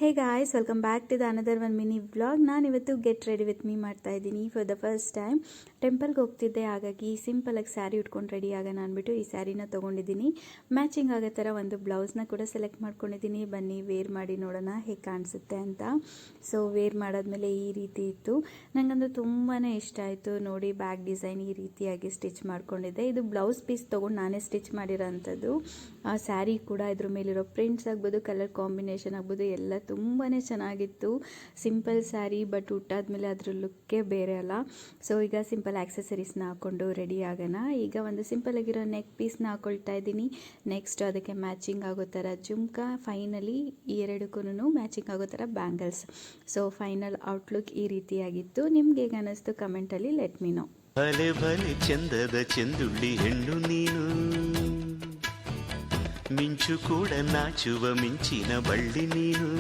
Hey guys, welcome back to the another one mini vlog. ನಾನು ಇವತ್ತು get ready with me ಮಾಡ್ತಾ ಇದ್ದೀನಿ. For the first time ಟೆಂಪಲ್ಗೆ ಹೋಗ್ತಿದ್ದೆ, ಹಾಗಾಗಿ ಸಿಂಪಲಾಗಿ ಸ್ಯಾರಿ ಉಟ್ಕೊಂಡು ರೆಡಿ ಆಗೋಣ ಅಂದ್ಬಿಟ್ಟು ಈ ಸ್ಯಾರಿನ ತೊಗೊಂಡಿದ್ದೀನಿ. ಮ್ಯಾಚಿಂಗ್ ಆಗೋ ಥರ ಒಂದು ಬ್ಲೌಸ್ನ ಕೂಡ ಸೆಲೆಕ್ಟ್ ಮಾಡ್ಕೊಂಡಿದ್ದೀನಿ. ಬನ್ನಿ ವೇರ್ ಮಾಡಿ ನೋಡೋಣ ಹೇಗೆ ಕಾಣಿಸುತ್ತೆ ಅಂತ. ಸೊ ವೇರ್ ಮಾಡಾದ್ಮೇಲೆ ಈ ರೀತಿ ಇತ್ತು. ನನಗಂದು ತುಂಬಾ ಇಷ್ಟ ಆಯಿತು. ನೋಡಿ, ಬ್ಯಾಕ್ ಡಿಸೈನ್ ಈ ರೀತಿಯಾಗಿ ಸ್ಟಿಚ್ ಮಾಡ್ಕೊಂಡಿದ್ದೆ. ಇದು ಬ್ಲೌಸ್ ಪೀಸ್ ತೊಗೊಂಡು ನಾನೇ ಸ್ಟಿಚ್ ಮಾಡಿರೋ ಅಂಥದ್ದು. ಆ ಸ್ಯಾರಿ ಕೂಡ ಇದ್ರ ಮೇಲಿರೋ ಪ್ರಿಂಟ್ಸ್ ಆಗ್ಬೋದು, ಕಲರ್ ಕಾಂಬಿನೇಷನ್ ಆಗ್ಬೋದು, ಎಲ್ಲ ತುಂಬಾ ಚೆನ್ನಾಗಿತ್ತು. ಸಿಂಪಲ್ ಸ್ಯಾರಿ, ಬಟ್ ಉಟ್ಟಾದ್ಮೇಲೆ ಅದ್ರ ಲುಕ್ಕೇ ಬೇರೆ ಅಲ್ಲ. ಸೊ ಈಗ ಸಿಂಪಲ್ ಆಕ್ಸೆಸರೀಸ್ನ ಹಾಕ್ಕೊಂಡು ರೆಡಿ ಆಗೋಣ. ಈಗ ಒಂದು ಸಿಂಪಲ್ ಆಗಿರೋ ನೆಕ್ ಪೀಸ್ನ ಹಾಕೊಳ್ತಾ ಇದ್ದೀನಿ. ನೆಕ್ಸ್ಟ್ ಅದಕ್ಕೆ ಮ್ಯಾಚಿಂಗ್ ಆಗೋ ಥರ ಜುಮ್ಕಾ, ಫೈನಲಿ ಈ ಎರಡಕ್ಕೂ ಮ್ಯಾಚಿಂಗ್ ಆಗೋ ಥರ ಬ್ಯಾಂಗಲ್ಸ್. ಸೊ ಫೈನಲ್ ಔಟ್ಲುಕ್ ಈ ರೀತಿಯಾಗಿತ್ತು. ನಿಮ್ಗೆ ಹೇಗೆ ಅನ್ನಿಸ್ತು ಕಮೆಂಟಲ್ಲಿ ಲೆಟ್ ಮೀ ನೋ. ಭಲೆ ಭಲೆ ಚಂದದ ಚೆಂದುಳ್ಳಿ ಹೆಣ್ಣು ನೀನು, ಮಿಂಚು ಕೂಡ ನಾಚುವ ಮಿಂಚಿನ ಬಳ್ಳಿ ನೀನು.